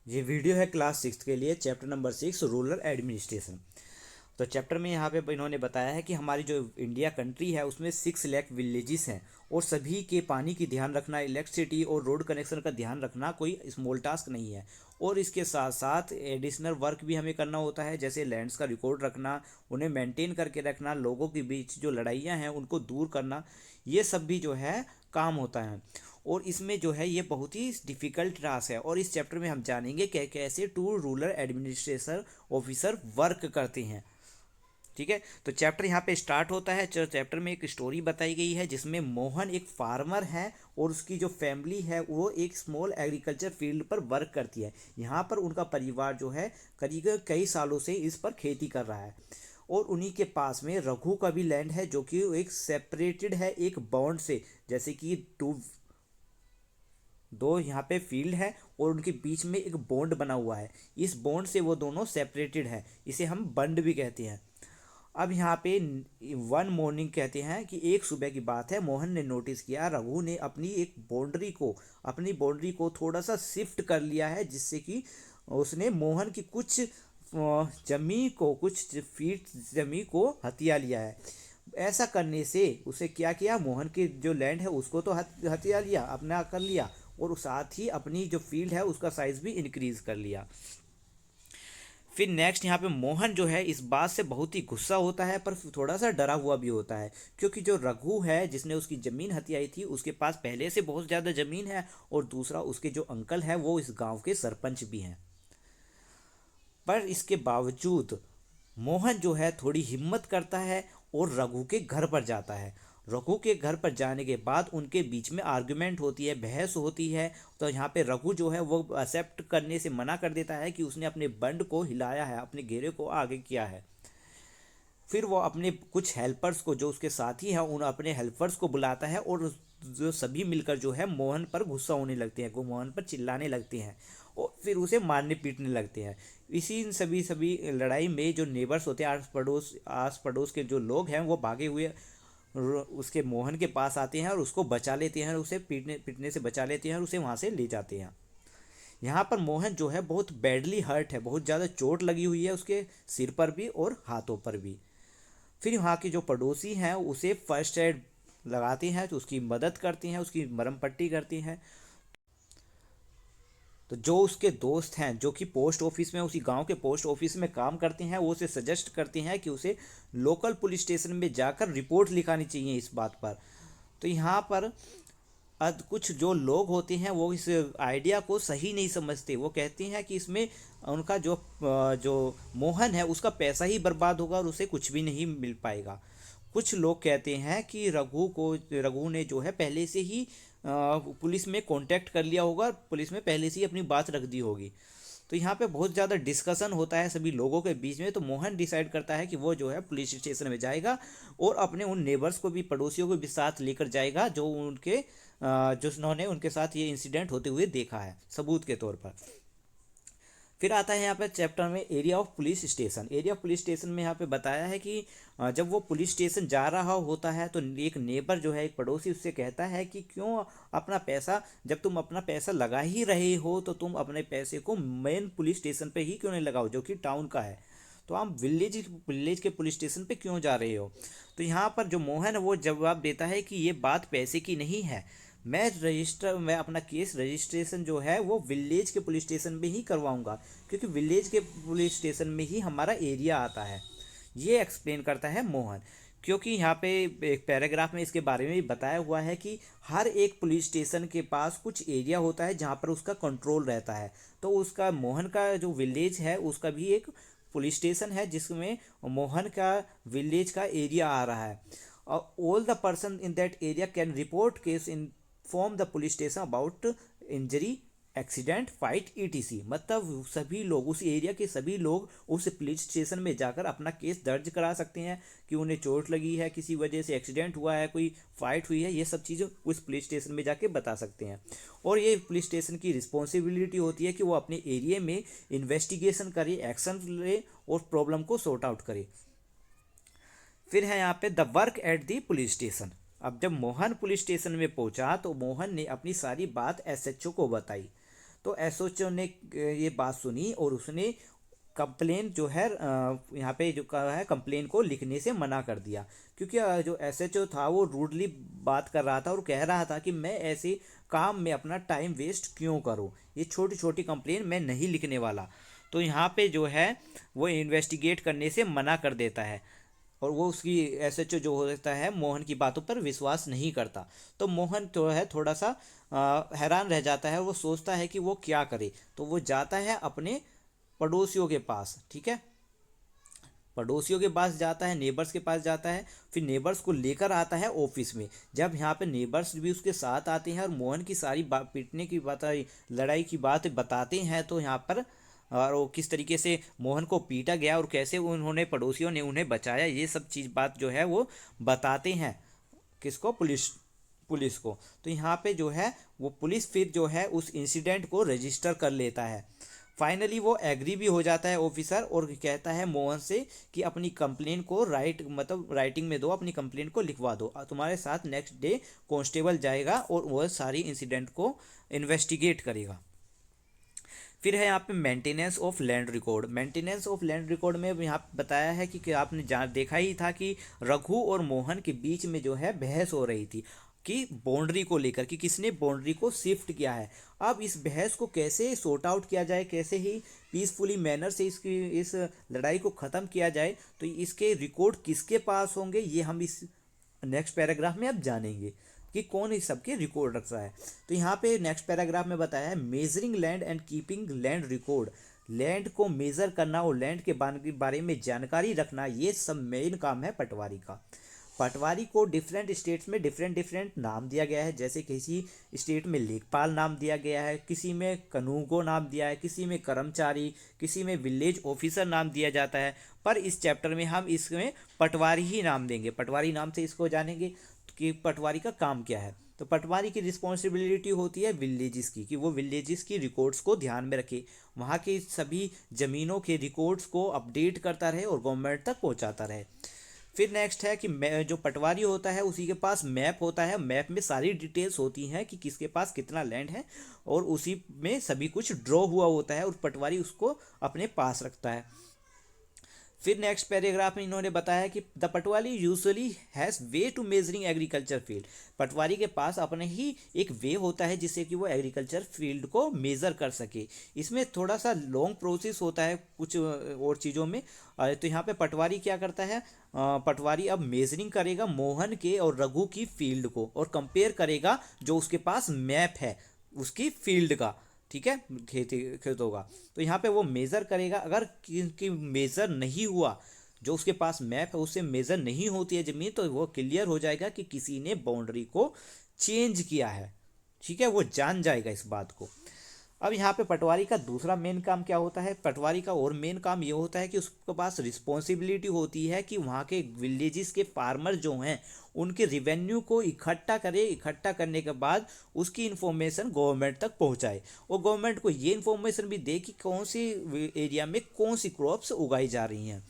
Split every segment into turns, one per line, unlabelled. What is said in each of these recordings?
ये वीडियो है क्लास 6 के लिए, चैप्टर नंबर 6 रूरल एडमिनिस्ट्रेशन। तो चैप्टर में यहाँ पे इन्होंने बताया है कि हमारी जो इंडिया कंट्री है उसमें 6 लाख विलेजेस हैं और सभी के पानी की ध्यान रखना, इलेक्ट्रिसिटी और रोड कनेक्शन का ध्यान रखना कोई स्मॉल टास्क नहीं है। और इसके साथ साथ एडिशनल वर्क भी हमें करना होता है, जैसे लैंड्स का रिकॉर्ड रखना, उन्हें मेंटेन करके रखना, लोगों के बीच जो लड़ाइयाँ हैं उनको दूर करना, ये सब भी जो है काम होता है। और इसमें जो है ये बहुत ही डिफ़िकल्ट टास्क है और इस चैप्टर में हम जानेंगे कि कैसे to rural administration officer work करते हैं। ठीक है, तो चैप्टर यहाँ पे स्टार्ट होता है। चैप्टर में एक स्टोरी बताई गई है जिसमें मोहन एक फार्मर है और उसकी जो फैमिली है वो एक स्मॉल एग्रीकल्चर फील्ड पर वर्क करती है। यहाँ पर उनका परिवार जो है करीब कई सालों से इस पर खेती कर रहा है। और उन्हीं के पास में रघु का भी लैंड है जो कि एक सेपरेटेड है एक बॉन्ड से, जैसे कि टू दो यहाँ पे फील्ड है और उनके बीच में एक बॉन्ड बना हुआ है। इस बॉन्ड से वो दोनों सेपरेटेड है, इसे हम बंड भी कहते हैं। अब यहाँ पे वन मॉर्निंग कहते हैं कि एक सुबह की बात है, मोहन ने नोटिस किया रघु ने अपनी बाउंड्री को थोड़ा सा शिफ्ट कर लिया है, जिससे कि उसने मोहन की कुछ फीट जमी को हथिया लिया है। ऐसा करने से उसे क्या किया, मोहन के जो लैंड है उसको तो हथिया लिया, अपना कर लिया, और साथ ही अपनी जो फील्ड है उसका साइज भी इंक्रीज कर लिया। फिर नेक्स्ट यहाँ पे मोहन जो है इस बात से बहुत ही गुस्सा होता है, पर थोड़ा सा डरा हुआ भी होता है, क्योंकि जो रघु है जिसने उसकी ज़मीन हथियाई थी उसके पास पहले से बहुत ज़्यादा ज़मीन है, और दूसरा उसके जो अंकल है वो इस गांव के सरपंच भी हैं। पर इसके बावजूद मोहन जो है थोड़ी हिम्मत करता है और रघु के घर पर जाता है। रघु के घर पर जाने के बाद उनके बीच में आर्गुमेंट होती है, बहस होती है। तो यहाँ पे रघु जो है वो एक्सेप्ट करने से मना कर देता है कि उसने अपने बंड को हिलाया है, अपने घेरे को आगे किया है। फिर वो अपने कुछ हेल्पर्स को, जो उसके साथी हैं, उन अपने हेल्पर्स को बुलाता है और जो सभी मिलकर जो है मोहन पर गुस्सा होने लगते हैं, मोहन पर चिल्लाने लगते हैं और फिर उसे मारने पीटने लगते हैं। इसी इन सभी सभी लड़ाई में जो नेबर्स होते हैं, आस पड़ोस के जो लोग हैं, वो भागे हुए उसके मोहन के पास आते हैं और उसको बचा लेते हैं, उसे पीटने पीटने से बचा लेते हैं और उसे वहाँ से ले जाते हैं। यहाँ पर मोहन जो है बहुत बैडली हर्ट है, बहुत ज़्यादा चोट लगी हुई है उसके सिर पर भी और हाथों पर भी। फिर वहाँ के जो पड़ोसी हैं उसे फर्स्ट एड लगाती हैं, तो उसकी मदद करती हैं, उसकी मरहम पट्टी करती हैं। तो जो उसके दोस्त हैं जो कि पोस्ट ऑफिस में, उसी गांव के पोस्ट ऑफिस में काम करते हैं, वो उसे सजेस्ट करते हैं कि उसे लोकल पुलिस स्टेशन में जाकर रिपोर्ट लिखानी चाहिए इस बात पर। तो यहाँ पर कुछ जो लोग होते हैं वो इस आइडिया को सही नहीं समझते। वो कहते हैं कि इसमें उनका जो मोहन है उसका पैसा ही बर्बाद होगा और उसे कुछ भी नहीं मिल पाएगा। कुछ लोग कहते हैं कि रघु ने जो है पहले से ही पुलिस में कांटेक्ट कर लिया होगा, पुलिस में पहले से ही अपनी बात रख दी होगी। तो यहाँ पे बहुत ज़्यादा डिस्कशन होता है सभी लोगों के बीच में। तो मोहन डिसाइड करता है कि वो जो है पुलिस स्टेशन में जाएगा और अपने उन नेबर्स को भी, पड़ोसियों को भी साथ लेकर जाएगा, जो जिन्होंने उनके साथ ये इंसिडेंट होते हुए देखा है, सबूत के तौर पर। फिर आता है यहाँ पे चैप्टर में area of police station. Area of police station में यहाँ पे बताया है कि जब वो पुलिस स्टेशन जा रहा होता है तो एक नेबर जो है, एक पड़ोसी, उससे कहता है कि क्यों अपना पैसा, जब तुम अपना पैसा लगा ही रहे हो तो तुम अपने पैसे को मेन पुलिस स्टेशन पे ही क्यों नहीं लगाओ जो कि टाउन का है, तो आप विलेज के पुलिस स्टेशन पे क्यों जा रहे हो। तो यहाँ पर जो मोहन है वो जवाब देता है कि ये बात पैसे की नहीं है, मैं अपना केस रजिस्ट्रेशन जो है वो विलेज के पुलिस स्टेशन में ही करवाऊंगा, क्योंकि विलेज के पुलिस स्टेशन में ही हमारा एरिया आता है। ये एक्सप्लेन करता है मोहन। क्योंकि यहाँ पे एक पैराग्राफ में इसके बारे में भी बताया हुआ है कि हर एक पुलिस स्टेशन के पास कुछ एरिया होता है जहाँ पर उसका कंट्रोल रहता है। तो उसका मोहन का जो विलेज है उसका भी एक पुलिस स्टेशन है जिसमें मोहन का विलेज का एरिया आ रहा है। All the person in that area can report case in form the police station about injury, accident, fight, etc. मतलब सभी लोग, उस एरिया के सभी लोग उस पुलिस स्टेशन में जाकर अपना केस दर्ज करा सकते हैं कि उन्हें चोट लगी है, किसी वजह से एक्सीडेंट हुआ है, कोई फाइट हुई है, ये सब चीज़ें उस पुलिस स्टेशन में जाके बता सकते हैं। और ये पुलिस स्टेशन की रिस्पॉन्सिबिलिटी होती है कि वो अपने एरिया में इन्वेस्टिगेशन करे, एक्शन ले और प्रॉब्लम को सॉर्ट आउट करे। फिर है यहाँ पे the work at the police station. अब जब मोहन पुलिस स्टेशन में पहुंचा तो मोहन ने अपनी सारी बात एसएचओ को बताई। तो एसएचओ ने ये बात सुनी और उसने कंप्लेन जो है यहाँ पे जो कहा है कंप्लेन को लिखने से मना कर दिया, क्योंकि जो एसएचओ था वो रूडली बात कर रहा था और कह रहा था कि मैं ऐसे काम में अपना टाइम वेस्ट क्यों करूँ, ये छोटी छोटी कंप्लेन मैं नहीं लिखने वाला। तो यहाँ पे जो है वो इन्वेस्टिगेट करने से मना कर देता है और वो उसकी एसएचओ जो होता है मोहन की बातों पर विश्वास नहीं करता। तो मोहन जो है थोड़ा सा हैरान रह जाता है, वो सोचता है कि वो क्या करे। तो वो जाता है अपने पड़ोसियों के पास, ठीक है, पड़ोसियों के पास जाता है, नेबर्स के पास जाता है, फिर नेबर्स को लेकर आता है ऑफिस में। जब यहाँ पे नेबर्स भी उसके साथ आते हैं और मोहन की सारी पीटने की बात, लड़ाई की बात बताते हैं, तो यहाँ पर और वो किस तरीके से मोहन को पीटा गया और कैसे उन्होंने पड़ोसियों ने उन्हें बचाया, ये सब चीज़ बात जो है वो बताते हैं किसको, पुलिस पुलिस को। तो यहाँ पे जो है वो पुलिस फिर जो है उस इंसिडेंट को रजिस्टर कर लेता है। फाइनली वो एग्री भी हो जाता है ऑफिसर और कहता है मोहन से कि अपनी कंप्लेन को राइटिंग में दो, अपनी कंप्लेन को लिखवा दो। तुम्हारे साथ नेक्स्ट डे कांस्टेबल जाएगा और वह सारी इंसिडेंट को इन्वेस्टिगेट करेगा। फिर है यहाँ पे maintenance of land record. Maintenance of land record में यहाँ पे बताया है कि आपने देखा ही था कि रघु और मोहन के बीच में जो है बहस हो रही थी कि बाउंड्री को लेकर, कि किसने बाउंड्री को शिफ्ट किया है। अब इस बहस को कैसे सॉर्ट आउट किया जाए, कैसे ही पीसफुली मैनर से इस लड़ाई को ख़त्म किया जाए, तो इसके रिकॉर्ड किसके पास होंगे ये हम इस नेक्स्ट पैराग्राफ में अब जानेंगे कि कौन इस सब के रिकॉर्ड रखता है। तो यहाँ पे नेक्स्ट पैराग्राफ में बताया है measuring land and keeping land record. Land को मेज़र करना और लैंड के बारे में जानकारी रखना, ये सब मेन काम है पटवारी का। पटवारी को डिफरेंट स्टेट्स में डिफरेंट डिफरेंट नाम दिया गया है। जैसे किसी स्टेट में लेखपाल नाम दिया गया है, किसी में कनूगो नाम दिया है, किसी में कर्मचारी, किसी में विलेज ऑफिसर नाम दिया जाता है। पर इस चैप्टर में हम इसमें पटवारी ही नाम देंगे, पटवारी नाम से इसको जानेंगे कि पटवारी का काम क्या है। तो पटवारी की रिस्पॉन्सिबिलिटी होती है विलेजेस की, कि वो विलेजेस की रिकॉर्ड्स को ध्यान में रखे, वहाँ के सभी ज़मीनों के रिकॉर्ड्स को अपडेट करता रहे और गवर्नमेंट तक पहुँचाता रहे। फिर नेक्स्ट है कि जो पटवारी होता है उसी के पास मैप होता है। मैप में सारी डिटेल्स होती हैं कि किसके पास कितना लैंड है और उसी में सभी कुछ ड्रॉ हुआ होता है और पटवारी उसको अपने पास रखता है। फिर नेक्स्ट पैराग्राफ में इन्होंने बताया कि the patwari usually has way to measuring agriculture field. पटवारी के पास अपने ही एक वे होता है जिससे कि वो एग्रीकल्चर फील्ड को मेज़र कर सके। इसमें थोड़ा सा लॉन्ग प्रोसेस होता है कुछ और चीज़ों में। तो यहाँ पे पटवारी क्या करता है, पटवारी अब मेजरिंग करेगा मोहन के और रघु की फील्ड को और कंपेयर करेगा जो उसके पास मैप है उसकी फील्ड का, ठीक है, खेतों का। तो यहाँ पे वो मेज़र करेगा। अगर कि मेज़र नहीं हुआ, जो उसके पास मैप है उससे मेज़र नहीं होती है ज़मीन, तो वो क्लियर हो जाएगा कि किसी ने बाउंड्री को चेंज किया है, ठीक है, वो जान जाएगा इस बात को। अब यहाँ पे पटवारी का दूसरा मेन काम क्या होता है, पटवारी का और मेन काम ये होता है कि उसके पास रिस्पॉन्सिबिलिटी होती है कि वहाँ के विलेजेस के फार्मर जो हैं उनके रिवेन्यू को इकट्ठा करे, इकट्ठा करने के बाद उसकी इन्फॉर्मेशन गवर्नमेंट तक पहुँचाए और गवर्नमेंट को ये इन्फॉर्मेशन भी दे कि कौन सी एरिया में कौन सी क्रॉप्स उगाई जा रही हैं।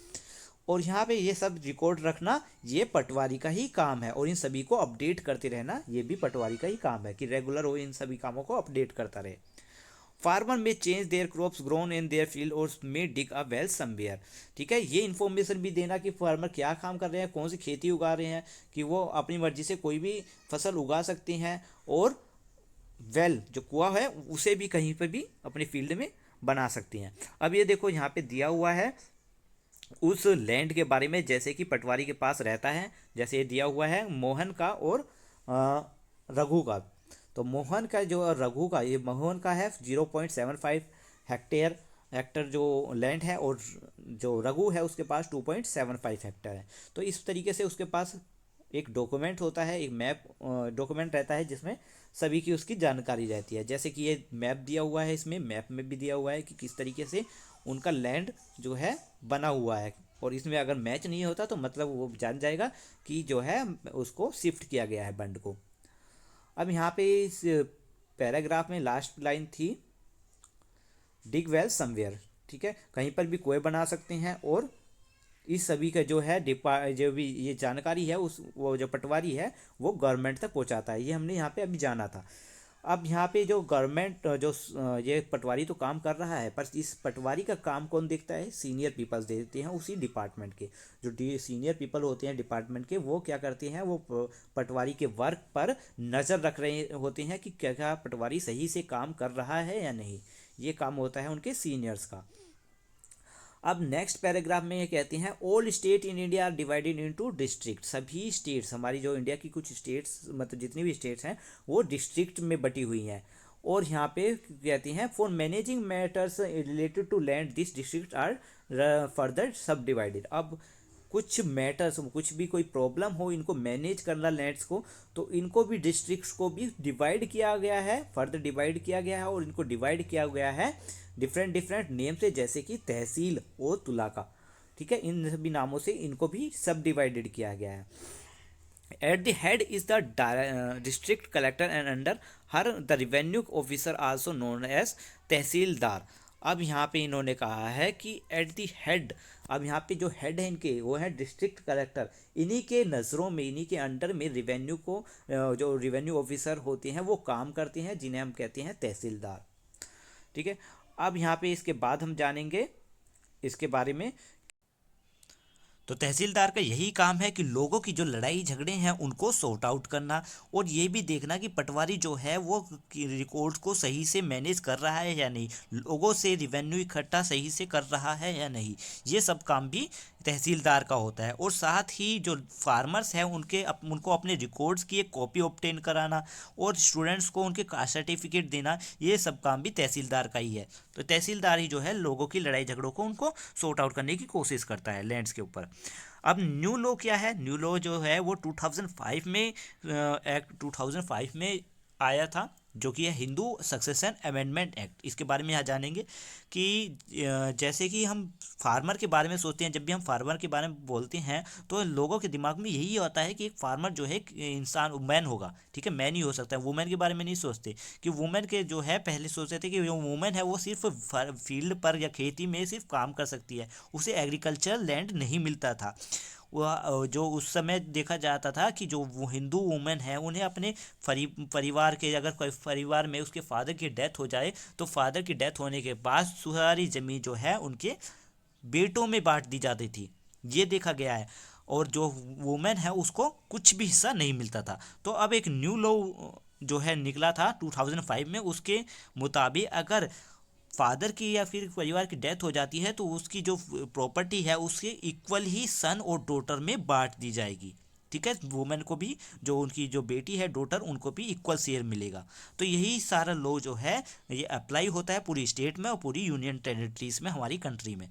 और यहाँ पे ये सब रिकॉर्ड रखना ये पटवारी का ही काम है और इन सभी को अपडेट करते रहना ये भी पटवारी का ही काम है कि रेगुलर वो इन सभी कामों को अपडेट करता रहे। फार्मर में change their crops grown in their field और मे डिग अ वेल समवेयर। ठीक है, ये इन्फॉर्मेशन भी देना कि फार्मर क्या काम कर रहे हैं, कौन सी खेती उगा रहे हैं, कि वो अपनी मर्जी से कोई भी फसल उगा सकते हैं और वेल जो कुआं है उसे भी कहीं पर भी अपनी फील्ड में बना सकती हैं। अब ये देखो यहाँ पे दिया हुआ है उस लैंड के बारे में, जैसे कि पटवारी के पास रहता है, जैसे ये दिया हुआ है मोहन का और रघु का। तो मोहन का जो रघु का, ये मोहन का है 0.75 हेक्टेयर जो लैंड है और जो रघु है उसके पास 2.75 हेक्टेयर है। तो इस तरीके से उसके पास एक डॉक्यूमेंट होता है, एक मैप डॉक्यूमेंट रहता है जिसमें सभी की उसकी जानकारी रहती है। जैसे कि ये मैप दिया हुआ है, इसमें मैप में भी दिया हुआ है कि किस तरीके से उनका लैंड जो है बना हुआ है और इसमें अगर मैच नहीं होता तो मतलब वो जान जाएगा कि जो है उसको शिफ्ट किया गया है बंड को। अब यहाँ पे इस पैराग्राफ में लास्ट लाइन थी डिग वेल समवेयर। ठीक है, कहीं पर भी कुएं बना सकते हैं और इस सभी का जो है जो भी ये जानकारी है उस वो जो पटवारी है वो गवर्नमेंट तक पहुँचाता है। ये हमने यहाँ पे अभी जाना था। अब यहाँ पे जो गवर्नमेंट ये पटवारी तो काम कर रहा है, पर इस पटवारी का काम कौन देखता है? सीनियर पीपल्स देखते हैं उसी डिपार्टमेंट के। जो सीनियर पीपल होते हैं डिपार्टमेंट के, वो क्या करते हैं, वो पटवारी के वर्क पर नज़र रख रहे होते हैं कि क्या क्या पटवारी सही से काम कर रहा है या नहीं। ये काम होता है उनके सीनियर्स का। अब नेक्स्ट पैराग्राफ में ये कहते हैं all state in India are divided into district. सभी स्टेट्स, हमारी जो इंडिया की कुछ स्टेट्स, मतलब जितनी भी स्टेट्स हैं वो डिस्ट्रिक्ट में बटी हुई हैं। और यहाँ पे कहते हैं for managing matters related to land this district are further sub divided. अब कुछ मैटर्स, कुछ भी कोई प्रॉब्लम हो, इनको मैनेज करना लैंड्स को, तो इनको भी डिस्ट्रिक्ट्स को भी डिवाइड किया गया है, फर्दर डिवाइड किया गया है। और इनको डिवाइड किया गया है डिफरेंट डिफरेंट नेम से, जैसे कि तहसील और तुलाका। ठीक है, इन सभी नामों से इनको भी सब डिवाइडेड किया गया है। At the head is the district collector and under her the revenue officer also known as tehsildar. अब यहाँ पे इन्होंने कहा है कि एट द हेड, अब यहाँ पे जो हेड है इनके वो है डिस्ट्रिक्ट कलेक्टर। इन्हीं के नज़रों में, इन्हीं के अंडर में रेवेन्यू को जो रेवेन्यू ऑफिसर होते हैं वो काम करते हैं, जिन्हें हम कहते हैं तहसीलदार। ठीक है, अब यहाँ पे इसके बाद हम जानेंगे इसके बारे में। तो तहसीलदार का यही काम है कि लोगों की जो लड़ाई झगड़े हैं उनको सॉर्ट आउट करना, और ये भी देखना कि पटवारी जो है वो रिकॉर्ड को सही से मैनेज कर रहा है या नहीं, लोगों से रिवेन्यू इकट्ठा सही से कर रहा है या नहीं। ये सब काम भी तहसीलदार का होता है। और साथ ही जो फार्मर्स हैं उनको अपने रिकॉर्ड्स की एक कॉपी ऑब्टेन कराना, और स्टूडेंट्स को उनके कास्ट सर्टिफिकेट देना, ये सब काम भी तहसीलदार का ही है। तो तहसीलदार ही जो है लोगों की लड़ाई झगड़ों को उनको सॉर्ट आउट करने की कोशिश करता है लैंड्स के ऊपर। अब न्यू लॉ क्या है? न्यू लॉ जो है वो 2005 में एक्ट 2005 में आया था, जो कि है हिंदू सक्सेशन अमेंडमेंट एक्ट। इसके बारे में यहाँ जानेंगे कि जैसे कि हम फार्मर के बारे में सोचते हैं, जब भी हम फार्मर के बारे में बोलते हैं तो लोगों के दिमाग में यही होता है कि एक फार्मर जो है एक इंसान, मैन होगा। ठीक है, मैन ही हो सकता है, वुमेन के बारे में नहीं सोचते। कि वुमेन के जो है, पहले सोचते थे कि जो वुमेन है वो सिर्फ फील्ड पर या खेती में सिर्फ काम कर सकती है, उसे एग्रीकल्चर लैंड नहीं मिलता था। वह जो उस समय देखा जाता था कि जो वो हिंदू वुमेन है उन्हें अपने परिवार के, अगर कोई परिवार में उसके फादर की डेथ हो जाए तो फादर की डेथ होने के बाद सारी ज़मीन जो है उनके बेटों में बांट दी जाती थी, ये देखा गया है। और जो वुमेन है उसको कुछ भी हिस्सा नहीं मिलता था। तो अब एक न्यू लॉ जो है निकला था 2005 में, उसके मुताबिक अगर फादर की या फिर परिवार की डेथ हो जाती है तो उसकी जो प्रॉपर्टी है उसके इक्वल ही सन और डॉटर में बांट दी जाएगी। ठीक है, वुमेन को भी, जो उनकी जो बेटी है डॉटर, उनको भी इक्वल शेयर मिलेगा। तो यही सारा लॉ जो है ये अप्लाई होता है पूरी स्टेट में और पूरी यूनियन टेरिटरीज में, हमारी कंट्री में।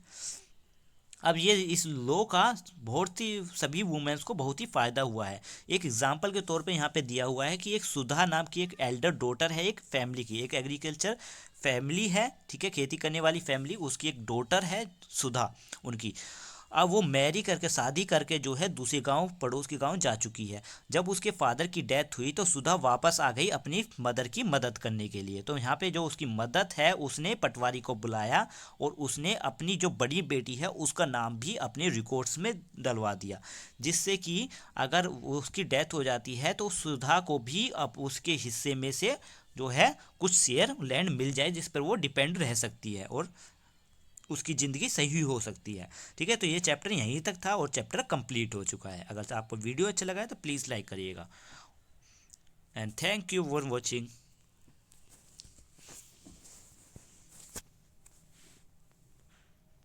अब ये इस लॉ का बहुत ही सभी वुमेन्स को बहुत ही फ़ायदा हुआ है। एक एग्जांपल के तौर पे यहाँ पे दिया हुआ है कि एक सुधा नाम की एक एल्डर डॉटर है, एक फैमिली की, एक एग्रीकल्चर फैमिली है, ठीक है, खेती करने वाली फैमिली, उसकी एक डॉटर है सुधा उनकी। अब वो मैरी करके, शादी करके जो है दूसरे गांव, पड़ोस के गांव जा चुकी है। जब उसके फादर की डेथ हुई तो सुधा वापस आ गई अपनी मदर की मदद करने के लिए। तो यहाँ पे जो उसकी मदद है उसने पटवारी को बुलाया और उसने अपनी जो बड़ी बेटी है उसका नाम भी अपने रिकॉर्ड्स में डलवा दिया, जिससे कि अगर उसकी डेथ हो जाती है तो सुधा को भी अब उसके हिस्से में से जो है कुछ शेयर लैंड मिल जाए, जिस पर वो डिपेंड रह सकती है और उसकी ज़िंदगी सही हो सकती है। ठीक है, तो ये चैप्टर यहीं तक था और चैप्टर कंप्लीट हो चुका है। अगर आपको वीडियो अच्छा लगा है तो प्लीज़ लाइक करिएगा। And thank you for watching.